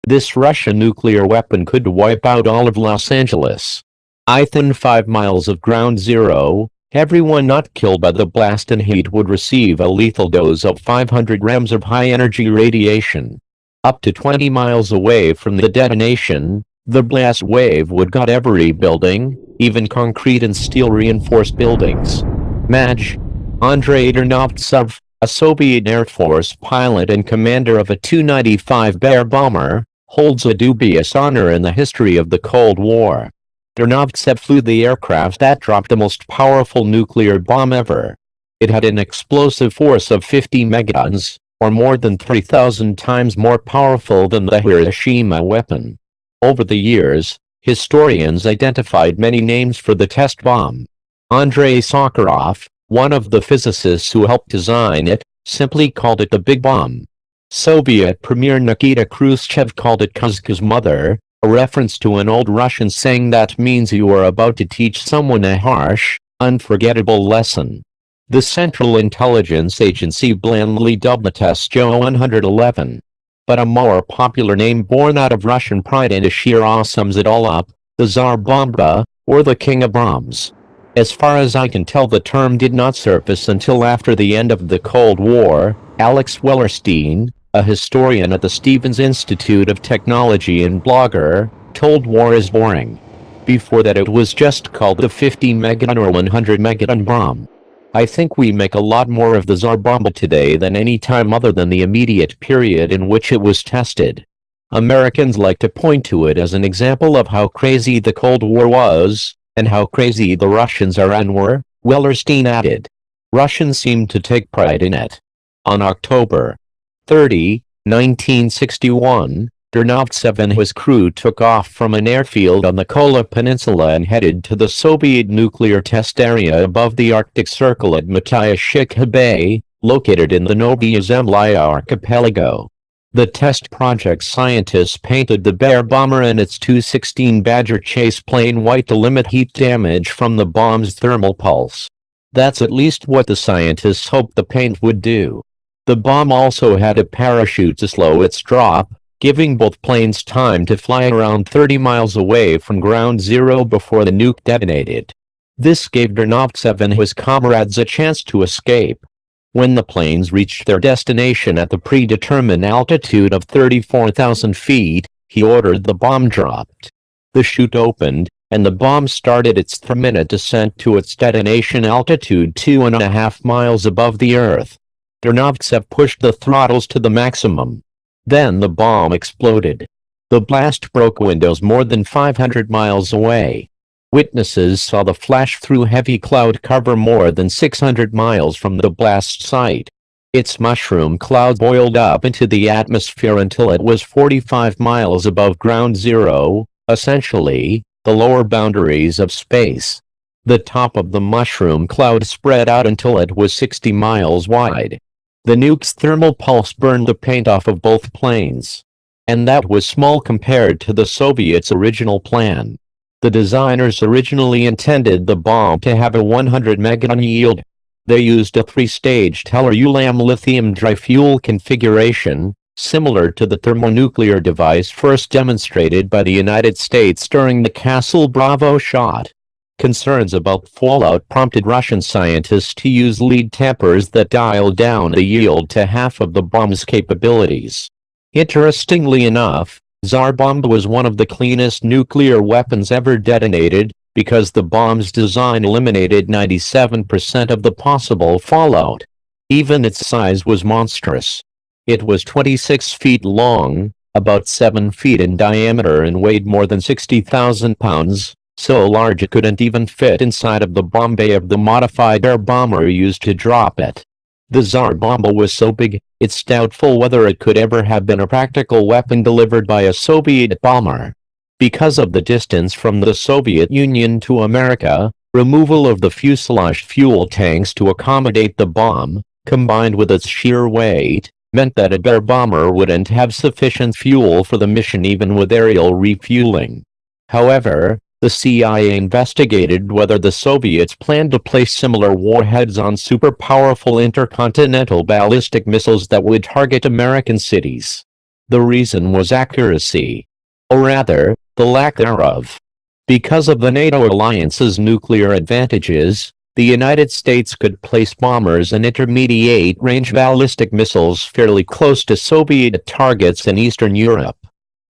This Russian nuclear weapon could wipe out all of Los Angeles. Within 5 miles of ground zero, everyone not killed by the blast and heat would receive a lethal dose of 500 grams of high-energy radiation. Up to 20 miles away from the detonation, the blast wave would gut every building, even concrete and steel-reinforced buildings. Maj. Andrei Dernovtsov, a Soviet Air Force pilot and commander of a Tu-95 Bear bomber, holds a dubious honor in the history of the Cold War. Dernovtsev flew the aircraft that dropped the most powerful nuclear bomb ever. It had an explosive force of 50 megatons, or more than 3,000 times more powerful than the Hiroshima weapon. Over the years, historians identified many names for the test bomb. Andrei Sakharov, one of the physicists who helped design it, simply called it the Big Bomb. Soviet Premier Nikita Khrushchev called it Kuzka's mother, a reference to an old Russian saying that means you are about to teach someone a harsh, unforgettable lesson. The Central Intelligence Agency blandly dubbed the test Jo-111. But a more popular name born out of Russian pride and sheer awe sums it all up, the Tsar Bomba, or the King of Bombs. As far as I can tell, the term did not surface until after the end of the Cold War. Alex Wellerstein, a historian at the Stevens Institute of Technology and blogger, told war is boring. Before that it was just called the 50 megaton or 100 megaton bomb. I think we make a lot more of the Tsar Bomba today than any time other than the immediate period in which it was tested. Americans like to point to it as an example of how crazy the Cold War was, and how crazy the Russians are and were, Wellerstein added. Russians seem to take pride in it. On October 30, 1961, Dernovtsev and his crew took off from an airfield on the Kola Peninsula and headed to the Soviet nuclear test area above the Arctic Circle at Matyashikha Bay, located in the Novaya Zemlya archipelago. The test project scientists painted the Bear bomber and its Tu-16 Badger chase plane white to limit heat damage from the bomb's thermal pulse. That's at least what the scientists hoped the paint would do. The bomb also had a parachute to slow its drop, giving both planes time to fly around 30 miles away from ground zero before the nuke detonated. This gave Dernovtsev and his comrades a chance to escape. When the planes reached their destination at the predetermined altitude of 34,000 feet, he ordered the bomb dropped. The chute opened, and the bomb started its 3-minute descent to its detonation altitude 2.5 miles above the Earth. Dernovtsev pushed the throttles to the maximum. Then the bomb exploded. The blast broke windows more than 500 miles away. Witnesses saw the flash through heavy cloud cover more than 600 miles from the blast site. Its mushroom cloud boiled up into the atmosphere until it was 45 miles above ground zero, essentially, the lower boundaries of space. The top of the mushroom cloud spread out until it was 60 miles wide. The nuke's thermal pulse burned the paint off of both planes. And that was small compared to the Soviets' original plan. The designers originally intended the bomb to have a 100 megaton yield. They used a 3-stage tellur-ulam lithium dry-fuel configuration, similar to the thermonuclear device first demonstrated by the United States during the Castle Bravo shot. Concerns about fallout prompted Russian scientists to use lead tampers that dialed down the yield to half of the bomb's capabilities. Interestingly enough, Tsar Bomba was one of the cleanest nuclear weapons ever detonated, because the bomb's design eliminated 97% of the possible fallout. Even its size was monstrous. It was 26 feet long, about 7 feet in diameter, and weighed more than 60,000 pounds. So large it couldn't even fit inside of the bomb bay of the modified air bomber used to drop it. The Tsar Bomba was so big, it's doubtful whether it could ever have been a practical weapon delivered by a Soviet bomber. Because of the distance from the Soviet Union to America, removal of the fuselage fuel tanks to accommodate the bomb, combined with its sheer weight, meant that a Bear bomber wouldn't have sufficient fuel for the mission even with aerial refueling. However, the CIA investigated whether the Soviets planned to place similar warheads on super-powerful intercontinental ballistic missiles that would target American cities. The reason was accuracy. Or rather, the lack thereof. Because of the NATO alliance's nuclear advantages, the United States could place bombers and intermediate-range ballistic missiles fairly close to Soviet targets in Eastern Europe.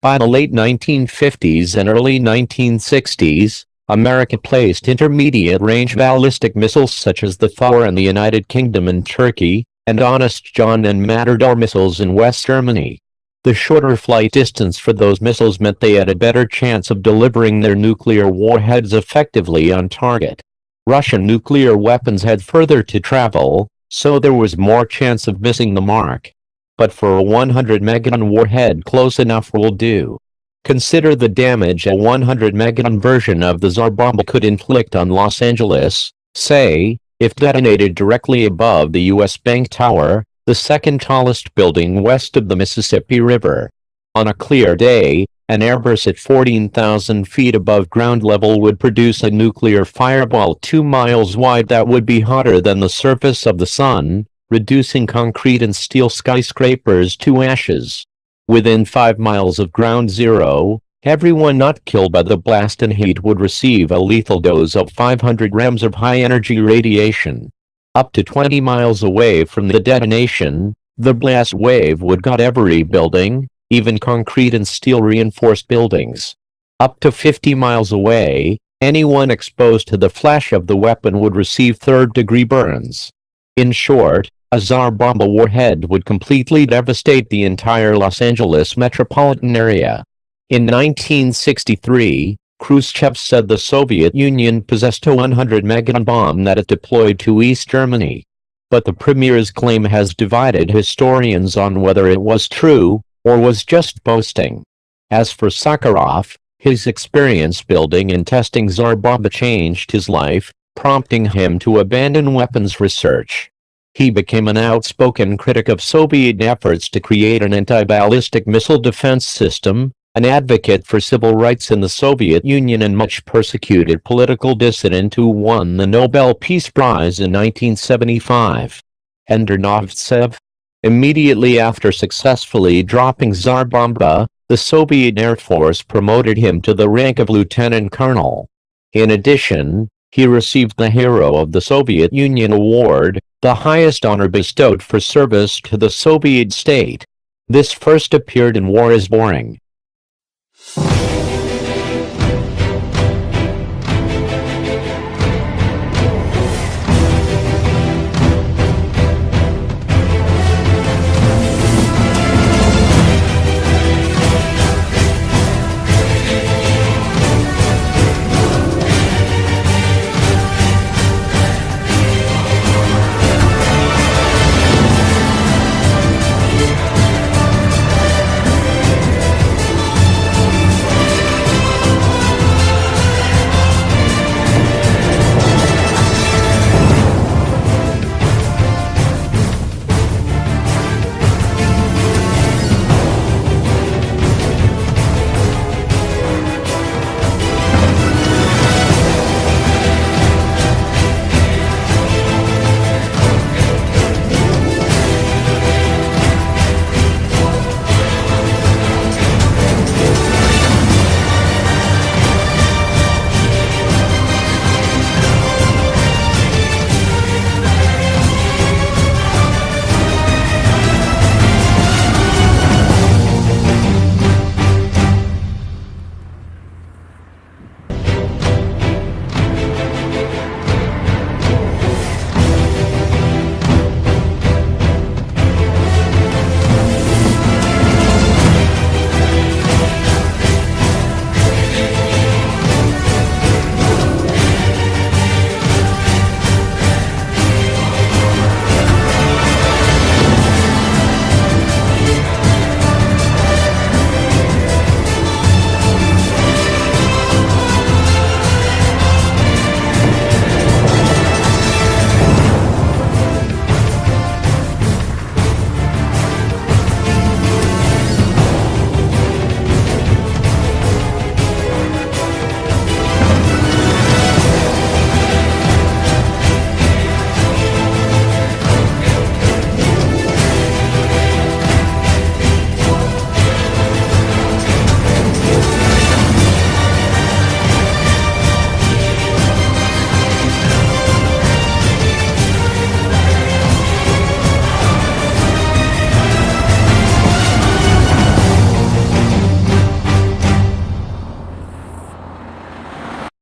By the late 1950s and early 1960s, America placed intermediate-range ballistic missiles such as the Thor in the United Kingdom and Turkey, and Honest John and Matador missiles in West Germany. The shorter flight distance for those missiles meant they had a better chance of delivering their nuclear warheads effectively on target. Russian nuclear weapons had further to travel, so there was more chance of missing the mark. But for a 100 megaton warhead, close enough will do. Consider the damage a 100 megaton version of the Tsar bomb could inflict on Los Angeles, say, if detonated directly above the U.S. Bank Tower, the second tallest building west of the Mississippi River. On a clear day, an airburst at 14,000 feet above ground level would produce a nuclear fireball 2 miles wide that would be hotter than the surface of the sun, reducing concrete and steel skyscrapers to ashes. Within 5 miles of ground zero, everyone not killed by the blast and heat would receive a lethal dose of 500 grams of high-energy radiation. Up to 20 miles away from the detonation, the blast wave would gut every building, even concrete and steel reinforced buildings. Up to 50 miles away, anyone exposed to the flash of the weapon would receive third-degree burns. In short, a Tsar bomb warhead would completely devastate the entire Los Angeles metropolitan area. In 1963, Khrushchev said the Soviet Union possessed a 100 megaton bomb that it deployed to East Germany. But the premier's claim has divided historians on whether it was true, or was just boasting. As for Sakharov, his experience building and testing Tsar bomba changed his life, prompting him to abandon weapons research. He became an outspoken critic of Soviet efforts to create an anti-ballistic missile defense system, an advocate for civil rights in the Soviet Union and much persecuted political dissident who won the Nobel Peace Prize in 1975. Ender Novtsev. Immediately after successfully dropping Tsar bomba, the Soviet Air Force promoted him to the rank of lieutenant colonel. In addition, he received the Hero of the Soviet Union Award, the highest honor bestowed for service to the Soviet state. This first appeared in War is Boring.